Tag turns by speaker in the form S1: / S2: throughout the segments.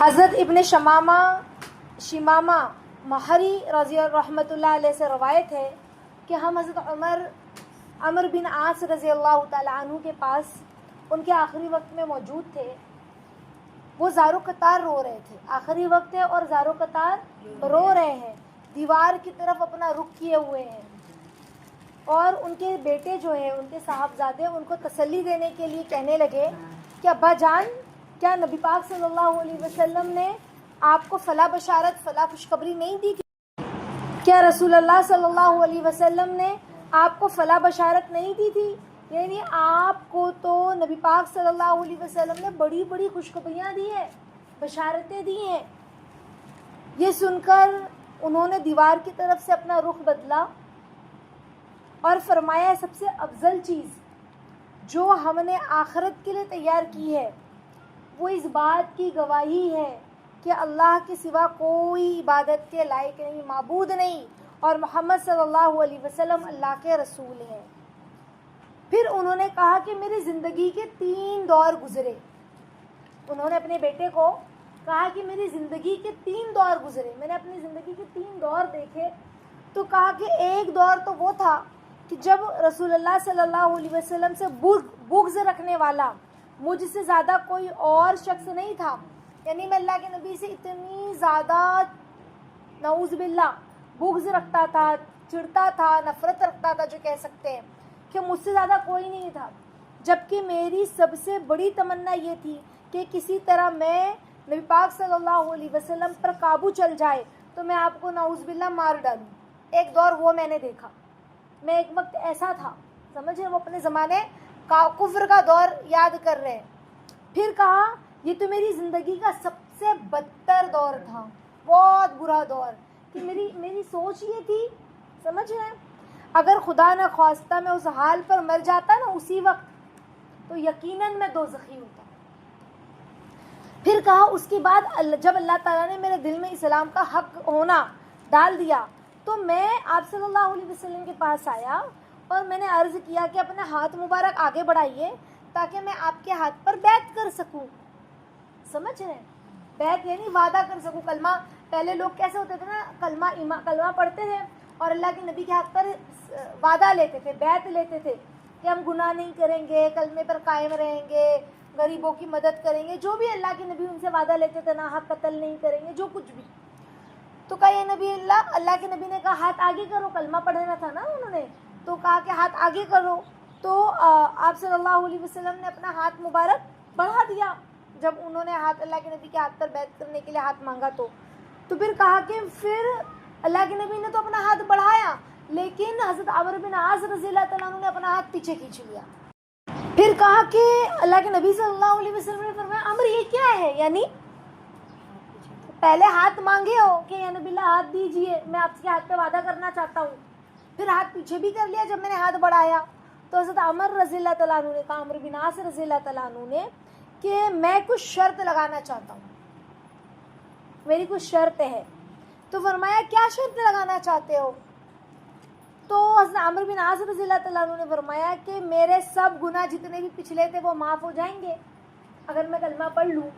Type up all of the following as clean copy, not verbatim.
S1: حضرت ابن شمامہ محری رضی رحمۃ اللہ علیہ سے روایت ہے کہ ہم حضرت عمر بن عاص رضی اللہ تعالیٰ عنہ کے پاس ان کے آخری وقت میں موجود تھے. وہ زار و قطار رو رہے تھے. آخری وقت ہے اور زار و قطار رو رہے ہیں, دیوار کی طرف اپنا رخ کیے ہوئے ہیں. اور ان کے بیٹے جو ہیں, ان کے صاحبزادے, ان کو تسلی دینے کے لیے کہنے لگے کہ ابا جان, کیا نبی پاک صلی اللہ علیہ وسلم نے آپ کو فلاں بشارت, فلاں خوشخبری نہیں دی؟ کیا رسول اللہ صلی اللہ علیہ وسلم نے آپ کو فلاں بشارت نہیں دی تھی؟ یعنی آپ کو تو نبی پاک صلی اللہ علیہ وسلم نے بڑی بڑی خوشخبریاں دی ہیں, بشارتیں دی ہیں. یہ سن کر انہوں نے دیوار کی طرف سے اپنا رخ بدلا اور فرمایا, سب سے افضل چیز جو ہم نے آخرت کے لیے تیار کی ہے وہ اس بات کی گواہی ہے کہ اللہ کے سوا کوئی عبادت کے لائق نہیں, معبود نہیں, اور محمد صلی اللہ علیہ وسلم اللہ کے رسول ہیں. پھر انہوں نے کہا کہ میری زندگی کے 3 دور گزرے. انہوں نے اپنے بیٹے کو کہا کہ میری زندگی کے 3 دور گزرے, میں نے اپنی زندگی کے 3 دور دیکھے. تو کہا کہ ایک دور تو وہ تھا کہ جب رسول اللہ صلی اللہ علیہ وسلم سے بغض رکھنے والا مجھ سے زیادہ کوئی اور شخص نہیں تھا. یعنی میں اللہ کے نبی سے اتنی زیادہ نعوذ باللہ بغض رکھتا تھا, چڑھتا تھا, نفرت رکھتا تھا, جو کہہ سکتے ہیں کہ مجھ سے زیادہ کوئی نہیں تھا. جبکہ میری سب سے بڑی تمنا یہ تھی کہ کسی طرح میں نبی پاک صلی اللہ علیہ وسلم پر قابو چل جائے تو میں آپ کو نعوذ باللہ مار ڈالوں. ایک دور وہ میں نے دیکھا. میں ایک وقت ایسا تھا, سمجھے, وہ اپنے زمانے کا کفر کا دور یاد کر رہے ہیں. پھر کہا یہ تو میری زندگی کا سب سے بدتر دور تھا, بہت برا دور, کہ میری سوچ یہ تھی, سمجھ رہے ہیں, اگر خدا نہ خواستہ میں اس حال پر مر جاتا نا اسی وقت, تو یقیناً میں دوزخی ہوتا. پھر کہا اس کے بعد جب اللہ تعالیٰ نے میرے دل میں اسلام کا حق ہونا ڈال دیا تو میں آپ صلی اللہ علیہ وسلم کے پاس آیا اور میں نے عرض کیا کہ اپنا ہاتھ مبارک آگے بڑھائیے تاکہ میں آپ کے ہاتھ پر بیعت کر سکوں. سمجھ رہے ہیں, بیعت یعنی وعدہ کر سکوں. کلمہ, پہلے لوگ کیسے ہوتے تھے نا, کلمہ پڑھتے تھے اور اللہ کے نبی کے ہاتھ پر وعدہ لیتے تھے, بیعت لیتے تھے کہ ہم گناہ نہیں کریں گے, کلمے پر قائم رہیں گے, غریبوں کی مدد کریں گے, جو بھی اللہ کے نبی ان سے وعدہ لیتے تھے, ناحق قتل نہیں کریں گے, جو کچھ بھی. تو کہا یہ نبی اللہ کے نبی نے کہا ہاتھ آگے کرو, کلمہ پڑھنا تھا نا انہوں نے, تو کہا کہ ہاتھ آگے کرو. تو آپ صلی اللہ علیہ وسلم نے اپنا ہاتھ مبارک بڑھا دیا جب انہوں نے اللہ کے نبی کے ہاتھ پر بیعت کرنے کے لیے ہاتھ مانگا. تو پھر کہا کہ پھر اللہ کے نبی نے تو اپنا ہاتھ بڑھایا, لیکن حضرت عمر بن عاص رضی اللہ تعالیٰ عنہ نے اپنا ہاتھ پیچھے کھینچ لیا. پھر کہا کہ اللہ کے نبی صلی اللہ علیہ وسلم نے فرمایا عمر یہ کیا ہے, یعنی پہلے ہاتھ مانگے ہو کہ یا نبی اللہ ہاتھ دیجئے, میں آپ کے ہاتھ پہ وعدہ کرنا چاہتا ہوں, پھر ہاتھ پیچھے بھی کر لیا جب میں نے ہاتھ بڑھایا. تو حضرت عمر رضی اللہ تعالیٰ عنہ نے کہا, عمر بن عاص رضی اللہ تعالیٰ عنہ نے, کہ میں کچھ شرط لگانا چاہتا ہوں, میری کچھ شرط ہے. تو فرمایا کیا شرط لگانا چاہتے ہو؟ تو حضرت عمر بن عاص رضی اللہ تعالیٰ عنہ نے فرمایا کہ میرے سب گناہ جتنے بھی پچھلے تھے وہ معاف ہو جائیں گے اگر میں کلمہ پڑھ لوں.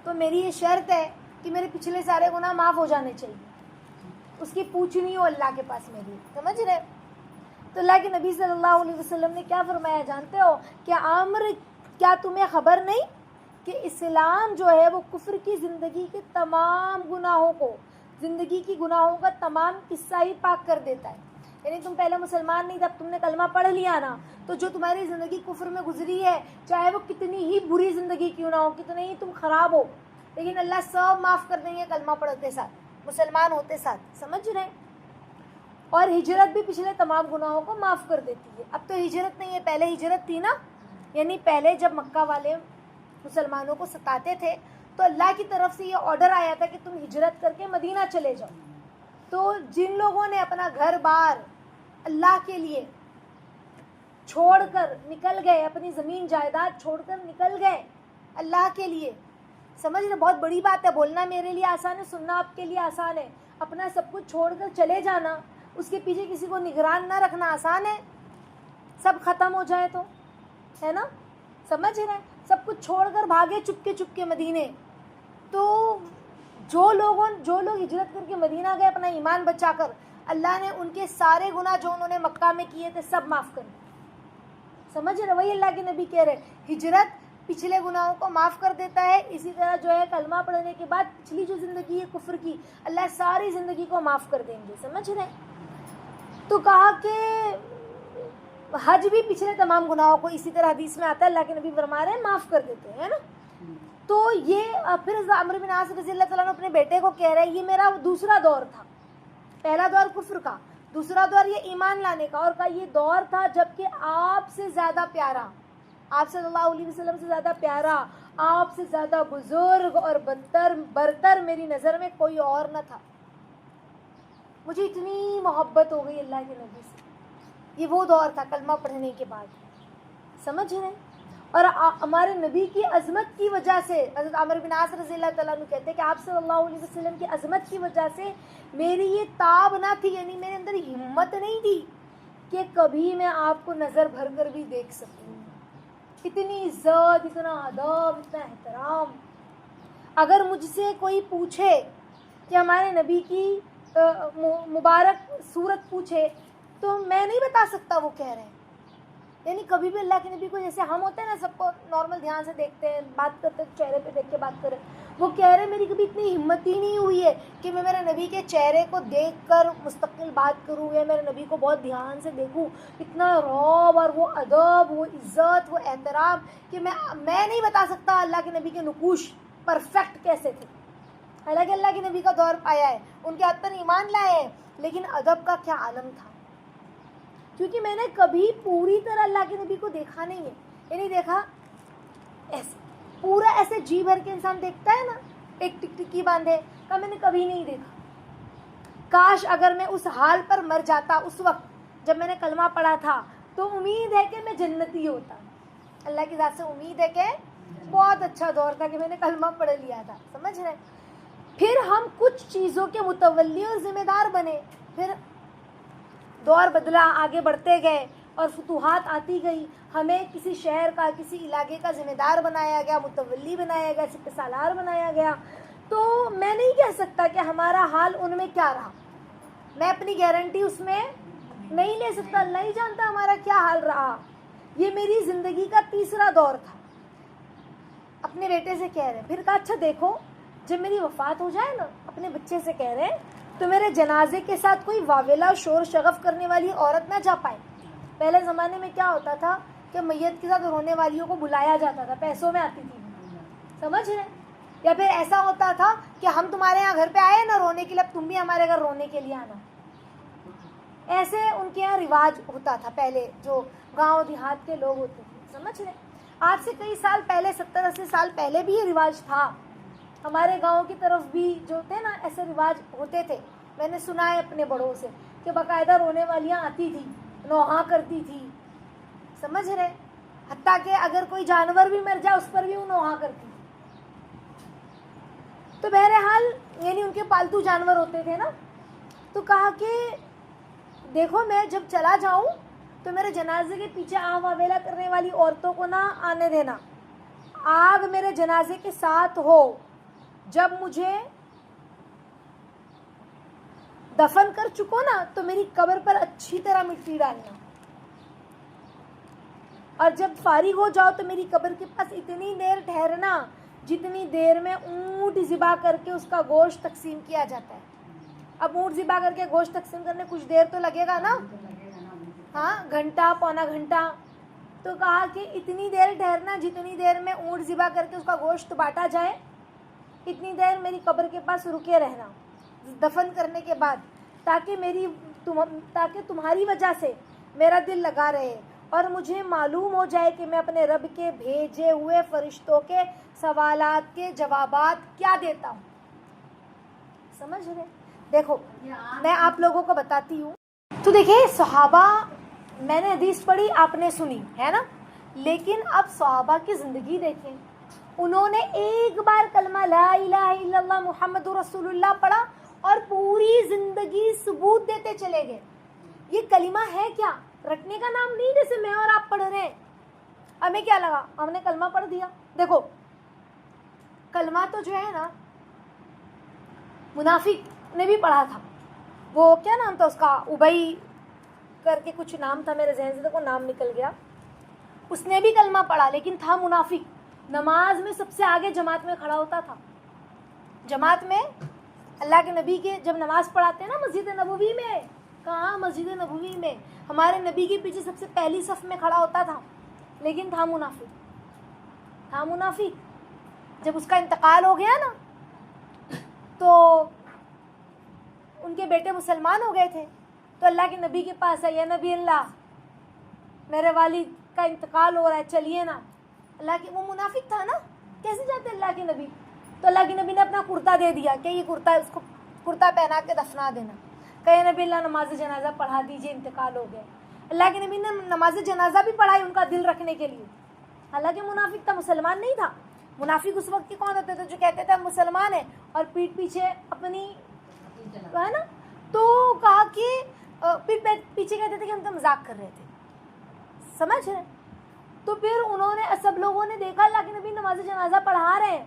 S1: تو میری یہ شرط ہے کہ میرے پچھلے سارے گناہ معاف ہو جانے چاہیے. اس کی پوچھنی ہو اللہ کے پاس میری, سمجھ رہے. تو اللہ کے نبی صلی اللہ علیہ وسلم نے کیا فرمایا جانتے ہو کہ عمر کیا تمہیں خبر نہیں کہ اسلام جو ہے وہ کفر کی زندگی کے تمام گناہوں کو, زندگی کی گناہوں کا تمام قصہ ہی پاک کر دیتا ہے. یعنی تم پہلے مسلمان نہیں تھے, اب تم نے کلمہ پڑھ لیا نا, تو جو تمہاری زندگی کفر میں گزری ہے, چاہے وہ کتنی ہی بری زندگی کیوں نہ ہو, کتنے ہی تم خراب ہو, لیکن اللہ سب معاف کر دیں گے کلمہ پڑھتے ساتھ, مسلمان ہوتے ساتھ, سمجھ رہے. اور ہجرت بھی پچھلے تمام گناہوں کو معاف کر دیتی ہے. اب تو ہجرت نہیں ہے, پہلے ہجرت تھی نا. یعنی پہلے جب مکہ والے مسلمانوں کو ستاتے تھے تو اللہ کی طرف سے یہ آرڈر آیا تھا کہ تم ہجرت کر کے مدینہ چلے جاؤ. تو جن لوگوں نے اپنا گھر بار اللہ کے لیے چھوڑ کر نکل گئے, اپنی زمین جائیداد چھوڑ کر نکل گئے اللہ کے لیے, سمجھ رہے, بہت بڑی بات ہے. بولنا میرے لیے آسان ہے, سننا آپ کے لیے آسان ہے. اپنا سب کچھ چھوڑ کر چلے جانا, اس کے پیچھے کسی کو نگران نہ رکھنا آسان ہے. سب ختم ہو جائے تو, ہے نا, سمجھ رہے, سب کچھ چھوڑ کر بھاگے چپکے چپکے مدینے. تو جو لوگ ہجرت کر کے مدینہ گئے اپنا ایمان بچا کر، اللہ نے ان کے سارے گناہ جو انہوں نے مکہ میں کیے تھے سب معاف کر دیے. سمجھ رہے؟ وہی اللہ کے نبی کہہ رہے ہجرت پچھلے گناہوں کو معاف کر دیتا ہے. اسی طرح جو ہے کلمہ پڑھنے کے بعد پچھلی جو زندگی ہے کفر کی، اللہ ساری زندگی کو معاف کر دیں گے. سمجھ رہے؟ تو کہا کہ حج بھی پچھلے تمام گناہوں کو، اسی طرح حدیث میں آتا ہے اللہ کے نبی فرما رہے ہیں معاف کر دیتے ہیں نا. تو یہ پھر عمرو بن عاص رضی اللہ تعالیٰ عنہ اپنے بیٹے کو کہہ رہے ہیں یہ میرا دوسرا دور تھا. پہلا دور کفر کا، دوسرا دور یہ ایمان لانے کا، اور کا یہ دور تھا جب کہ آپ سے زیادہ پیارا، آپ صلی اللہ علیہ وسلم سے زیادہ پیارا، آپ سے زیادہ بزرگ اور برتر میری نظر میں کوئی اور نہ تھا. مجھے اتنی محبت ہو گئی اللہ کے نبی سے. یہ وہ دور تھا کلمہ پڑھنے کے بعد. سمجھ رہے ہیں؟ اور ہمارے نبی کی عظمت کی وجہ سے حضرت عمرو بن عاص رضی اللہ تعالیٰ عنہ کہتے ہیں کہ آپ صلی اللہ علیہ وسلم کی عظمت کی وجہ سے میری یہ تاب نہ تھی، یعنی میرے اندر ہمت نہیں تھی کہ کبھی میں آپ کو نظر بھر کر بھی دیکھ سکوں. اتنی عزت، اتنا ادب، اتنا احترام. اگر مجھ سے کوئی پوچھے کہ ہمارے نبی کی مبارک صورت پوچھے تو میں نہیں بتا سکتا وہ کہہ رہے ہیں. یعنی کبھی بھی اللہ کے نبی کو، جیسے ہم ہوتے ہیں نا سب کو نارمل دھیان سے دیکھتے ہیں، بات کرتے چہرے پہ دیکھ کے بات کریں، وہ کہہ رہے میری کبھی اتنی ہمت ہی نہیں ہوئی ہے کہ میں میرے نبی کے چہرے کو دیکھ کر مستقل بات کروں یا میرے نبی کو بہت دھیان سے دیکھوں. اتنا رعب اور وہ ادب، وہ عزت، وہ احترام کہ میں نہیں بتا سکتا اللہ کے نبی کے نقوش پرفیکٹ کیسے تھے. حالانکہ اللہ کے نبی کا دور پایا ہے، ان کے حد تک ایمان لائے ہیں، لیکن ادب کا کیا عالم تھا. کیونکہ میں نے کبھی پوری طرح اللہ کے نبی کو دیکھا نہیں ہے. یعنی دیکھا ایسے پورا ایسے جی بھر کے انسان دیکھتا ہے نا، ایک ٹکٹکی باندھے کا میں نے کبھی نہیں دیکھا. کاش اگر میں اس حال پر مر جاتا اس وقت جب میں نے کلمہ پڑھا تھا تو امید ہے کہ میں جنتی ہوتا. اللہ کی ذات سے امید ہے کہ بہت اچھا دور تھا کہ میں نے کلمہ پڑھ لیا تھا. سمجھ رہے؟ پھر ہم کچھ چیزوں کے متولی اور ذمہ دار بنے، پھر دور بدلا، آگے بڑھتے گئے اور فتوحات آتی گئی. ہمیں کسی شہر کا، کسی علاقے کا ذمہ دار بنایا گیا، متولی بنایا گیا، سپہ سالار بنایا گیا. تو میں نہیں کہہ سکتا کہ ہمارا حال ان میں کیا رہا. میں اپنی گارنٹی اس میں نہیں لے سکتا. اللہ ہی جانتا ہمارا کیا حال رہا. یہ میری زندگی کا تیسرا دور تھا. اپنے بیٹے سے کہہ رہے، پھر کہا اچھا دیکھو جب میری وفات ہو جائے نا، اپنے بچے سے کہہ رہے تو میرے جنازے کے ساتھ کوئی واویلا شور شغف کرنے والی عورت نہ جا پائے. پہلے زمانے میں کیا ہوتا تھا کہ میت کے ساتھ رونے والیوں کو بلایا جاتا تھا، پیسوں میں آتی تھی. سمجھ رہے؟ یا پھر ایسا ہوتا تھا کہ ہم تمہارے یہاں گھر پہ آئے نا رونے کے لیے، اب تم بھی ہمارے گھر رونے کے لیے آنا. ایسے ان کے یہاں رواج ہوتا تھا پہلے، جو گاؤں دیہات کے لوگ ہوتے تھے. سمجھ رہے؟ آج سے کئی سال پہلے، 70-80 سال پہلے بھی یہ رواج تھا. ہمارے گاؤں کی طرف بھی جو تھے نا ایسے رواج ہوتے تھے. میں نے سنا ہے اپنے بڑوں سے کہ باقاعدہ رونے والیاں آتی تھی، نوحہ کرتی تھی. سمجھ رہے؟ حتیٰ کہ اگر کوئی جانور بھی مر جائے اس پر بھی وہ نوحہ کرتی تھی. تو بہرحال یعنی ان کے پالتو جانور ہوتے تھے نا. تو کہا کہ دیکھو میں جب چلا جاؤں تو میرے جنازے کے پیچھے آہ واویلا کرنے والی عورتوں کو نہ آنے دینا. آگ میرے جنازے کے ساتھ ہو. جب مجھے دفن کر چکو نا تو میری قبر پر اچھی طرح مٹی ڈالنا، اور جب فارغ ہو جاؤ تو میری قبر کے پاس اتنی دیر ٹھہرنا جتنی دیر میں اونٹ ذبح کر کے اس کا گوشت تقسیم کیا جاتا ہے. اب اونٹ ذبح کر کے گوشت تقسیم کرنے کچھ دیر تو لگے گا نا، ہاں گھنٹہ پونا گھنٹہ. تو کہا کہ اتنی دیر ٹھہرنا جتنی دیر میں اونٹ ذبح کر کے اس کا گوشت بانٹا جائے، اتنی دیر میری قبر کے پاس رکے رہنا دفن کرنے کے بعد، تاکہ تمہاری وجہ سے میرا دل لگا رہے اور مجھے معلوم ہو جائے کہ میں اپنے رب کے بھیجے ہوئے فرشتوں کے سوالات کے جوابات کیا دیتا ہوں. سمجھ رہے؟ دیکھو میں آپ لوگوں کو بتاتی ہوں. تو دیکھیں صحابہ، میں نے حدیث پڑھی آپ نے سنی ہے نا، لیکن اب صحابہ کی زندگی دیکھیں. انہوں نے ایک بار کلمہ لا الہ الا اللہ محمد رسول اللہ پڑھا اور پوری زندگی ثبوت دیتے چلے گئے. یہ کلمہ ہے کیا؟ رٹنے کا نام نہیں، جیسے میں اور آپ پڑھ رہے ہیں. ہمیں کیا لگا، ہم نے کلمہ پڑھ دیا. دیکھو کلمہ تو جو ہے نا منافق نے بھی پڑھا تھا. وہ کیا نام تھا اس کا, ابئی کر کے کچھ نام تھا, میرے ذہن سے تو کوئی نام نکل گیا. اس نے بھی کلمہ پڑھا لیکن تھا منافق. نماز میں سب سے آگے جماعت میں کھڑا ہوتا تھا. جماعت میں اللہ کے نبی کے جب نماز پڑھاتے ہیں نا مسجد نبوی میں, کہاں مسجد نبوی میں, ہمارے نبی کے پیچھے سب سے پہلی صف میں کھڑا ہوتا تھا. لیکن تھا منافق, تھا منافق. جب اس کا انتقال ہو گیا نا تو ان کے بیٹے مسلمان ہو گئے تھے, تو اللہ کے نبی کے پاس ہے, یا نبی اللہ میرے والد کا انتقال ہو رہا ہے, چلیے نا. اللہ کے, وہ منافق تھا نا, کیسے جاتے اللہ کے نبی؟ تو اللہ کے نبی نے اپنا کرتا دے دیا کہ یہ کرتا, اس کو کرتا پہنا کے دفنا دینا. کہ نبی اللہ نماز جنازہ پڑھا دیجئے, انتقال ہو گیا. اللہ کے نبی نے نماز جنازہ بھی پڑھائی ان کا دل رکھنے کے لیے. حالانکہ منافق تھا, مسلمان نہیں تھا. منافق اس وقت کے کون ہوتے تھے؟ جو کہتے تھے ہم مسلمان ہیں اور پیٹھ پیچھے اپنی ہے نا, تو کہا کہ پیٹھ پیچھے کہتے تھے کہ ہم تو مذاق کر رہے تھے. سمجھ رہے؟ تو پھر انہوں نے, سب لوگوں نے دیکھا اللہ کے نبی نماز جنازہ پڑھا رہے ہیں.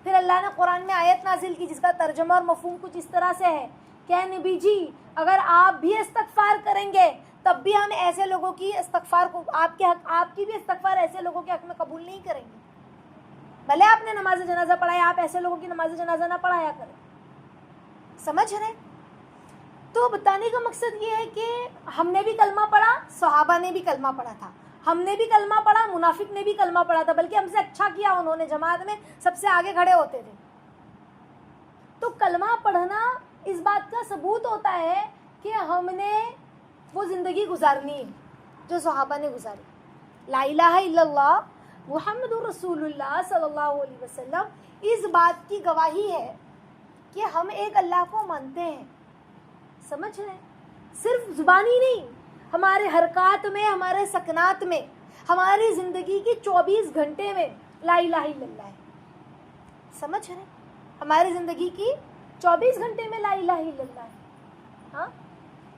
S1: پھر اللہ نے قرآن میں آیت نازل کی جس کا ترجمہ اور مفہوم کچھ اس طرح سے ہے کہ اے نبی جی اگر آپ بھی استغفار کریں گے تب بھی ہم ایسے لوگوں کی استغفار کو, آپ کے حق, آپ کی بھی استغفار ایسے لوگوں کے حق میں قبول نہیں کریں گے. بھلے آپ نے نماز جنازہ پڑھایا, آپ ایسے لوگوں کی نماز جنازہ نہ پڑھایا کریں. سمجھ رہے؟ تو بتانے کا مقصد یہ ہے کہ ہم نے بھی کلمہ پڑھا, صحابہ نے بھی کلمہ پڑھا تھا, ہم نے بھی کلمہ پڑھا, منافق نے بھی کلمہ پڑھا تھا, بلکہ ہم سے اچھا کیا انہوں نے, جماعت میں سب سے آگے کھڑے ہوتے تھے. تو کلمہ پڑھنا اس بات کا ثبوت ہوتا ہے کہ ہم نے وہ زندگی گزارنی ہے جو صحابہ نے گزاری. لا الہ الا اللہ محمد رسول اللہ صلی اللہ علیہ وسلم اس بات کی گواہی ہے کہ ہم ایک اللہ کو مانتے ہیں. سمجھ رہے ہیں؟ صرف زبانی نہیں, ہمارے حرکات میں, ہمارے سکنات میں, ہماری زندگی کی 24 گھنٹے میں لا الہ الا اللہ ہے. سمجھ رہے ہیں؟ ہماری زندگی کی 24 گھنٹے میں لا الہ الا اللہ ہے. ہاں,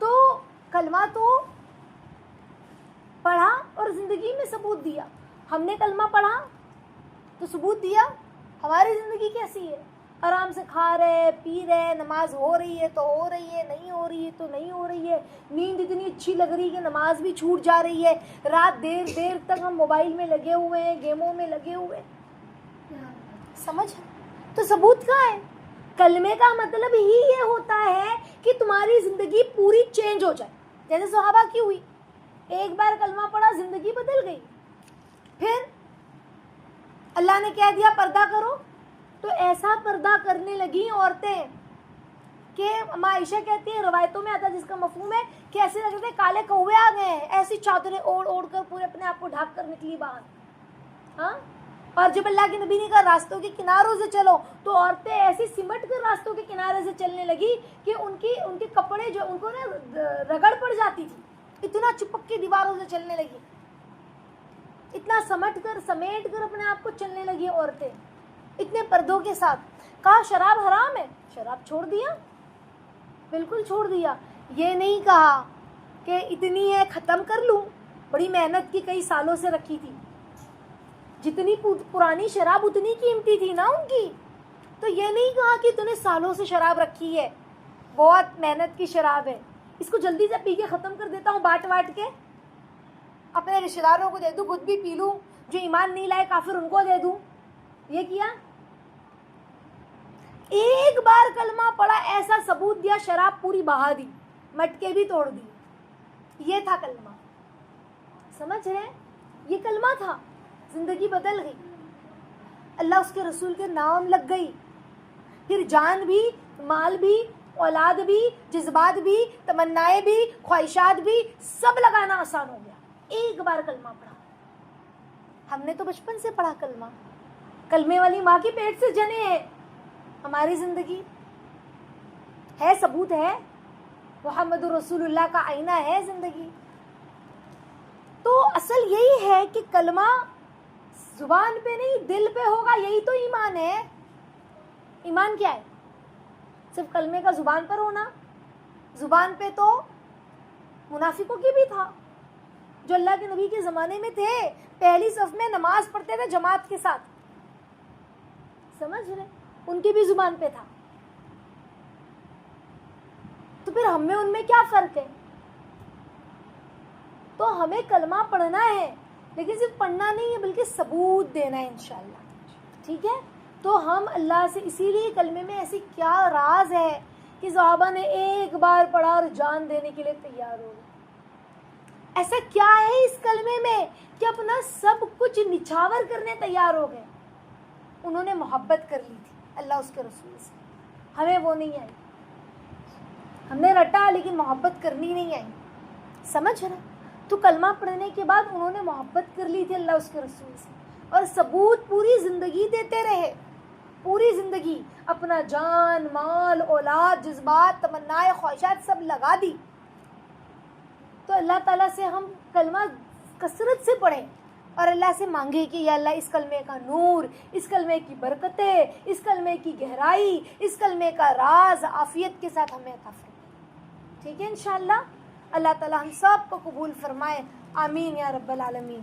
S1: تو کلمہ تو پڑھا اور زندگی میں ثبوت دیا. ہم نے کلمہ پڑھا تو ثبوت دیا ہماری زندگی کیسی ہے, آرام سے کھا رہے, پی رہے, نماز ہو رہی ہے تو ہو رہی ہے, نہیں ہو رہی ہے تو نہیں ہو رہی ہے, نیند اتنی اچھی لگ رہی ہے کہ نماز بھی چھوٹ جا رہی ہے, رات دیر دیر تک ہم موبائل میں لگے ہوئے ہیں, گیموں میں لگے ہوئے ہیں. سمجھ, تو ثبوت کہاں ہے؟ کلمے کا مطلب ہی یہ ہوتا ہے کہ تمہاری زندگی پوری چینج ہو جائے, جیسے صحابہ کی ہوئی. ایک بار کلمہ پڑھا, زندگی بدل گئی. پھر اللہ نے کہہ دیا پردہ کرو, تو ایسا پردہ کرنے لگی عورتیں کہ عائشہ کہتی ہے, روایتوں میں آتا ہے جس کا مفہوم ہے کہ ایسے لگ رہے کالے کوے آ گئے ہیں, ایسی چادریں اوڑھ اوڑھ کر پورے اپنے آپ کو ڈھک کر نکلی باہر. ہاں, اور جب اللہ کے نبی نے کہا راستوں کے کناروں سے چلو, تو عورتیں ایسی سمٹ کر راستوں کے کنارے سے چلنے لگی کہ ان کے کپڑے جو ان کو نا رگڑ پڑ جاتی تھی, اتنا چپک کے دیواروں سے چلنے لگی, اتنا سمیٹ کر اپنے آپ کو چلنے لگی عورتیں اتنے پردوں کے ساتھ. کہا شراب حرام ہے, شراب چھوڑ دیا, بالکل چھوڑ دیا. یہ نہیں کہا کہ اتنی ہے ختم کر لوں, بڑی محنت کی, کئی سالوں سے رکھی تھی, جتنی پرانی شراب اتنی قیمتی تھی نا ان کی. تو یہ نہیں کہا کہ تم نے سالوں سے شراب رکھی ہے, بہت محنت کی شراب ہے, اس کو جلدی سے پی کے ختم کر دیتا ہوں, بانٹ کے اپنے رشتے داروں کو دے دوں, خود بھی پی لوں, جو ایمان نہیں لائے کافر ان کو دے دوں. یہ کیا؟ ایک بار کلمہ پڑھا, ایسا ثبوت دیا, شراب پوری بہا دی, مٹکے بھی توڑ دی. یہ تھا کلمہ. سمجھ رہے ہیں؟ یہ کلمہ تھا, زندگی بدل گئی, اللہ اس کے رسول کے نام لگ گئی. پھر جان بھی, مال بھی, اولاد بھی, جذبات بھی, تمنائیں بھی, خواہشات بھی, سب لگانا آسان ہو گیا. ایک بار کلمہ پڑھا. ہم نے تو بچپن سے پڑھا کلمہ, کلمے والی ماں کے پیٹ سے جنے ہیں. ہماری زندگی ہے, ثبوت ہے, محمد رسول اللہ کا آئینہ ہے زندگی. تو اصل یہی ہے کہ کلمہ زبان پہ نہیں دل پہ ہوگا, یہی تو ایمان ہے. ایمان کیا ہے؟ صرف کلمے کا زبان پر ہونا. زبان پہ تو منافقوں کی بھی تھا, جو اللہ کے نبی کے زمانے میں تھے, پہلی صف میں نماز پڑھتے تھے جماعت کے ساتھ. سمجھ رہے؟ ان کی بھی زبان پہ تھا. تو پھر ہم میں ان میں کیا فرق ہے؟ تو ہمیں کلمہ پڑھنا ہے، لیکن صرف پڑھنا نہیں ہے بلکہ ثبوت دینا ہے انشاءاللہ. ٹھیک ہے؟ تو ہم اللہ سے اسی لیے کلمے میں ایسی کیا راز ہے کہ صحابہ نے ایک بار پڑھا اور جان دینے کے لیے تیار ہو گئے. ایسا کیا ہے اس کلمے میں کہ اپنا سب کچھ نچھاور کرنے تیار ہو گئے؟ انہوں نے محبت کر لی تھی اللہ اس کے رسول سے. ہمیں وہ نہیں آئی. ہم نے رٹا لیکن محبت کرنی نہیں آئی. سمجھ رہے؟ تو کلمہ پڑھنے کے بعد انہوں نے محبت کر لی تھی اللہ اس کے رسول سے، اور ثبوت پوری زندگی دیتے رہے. پوری زندگی اپنا جان، مال، اولاد، جذبات، تمنائیں، خواہشات سب لگا دی. تو اللہ تعالیٰ سے ہم کلمہ کثرت سے پڑھیں اور اللہ سے مانگے کہ یا اللہ اس کلمے کا نور، اس کلمے کی برکتیں، اس کلمے کی گہرائی، اس کلمے کا راز عافیت کے ساتھ ہمیں عطا فرمائے. ٹھیک ہے انشاءاللہ. اللہ تعالیٰ ہم سب کو قبول فرمائے. آمین یا رب العالمین.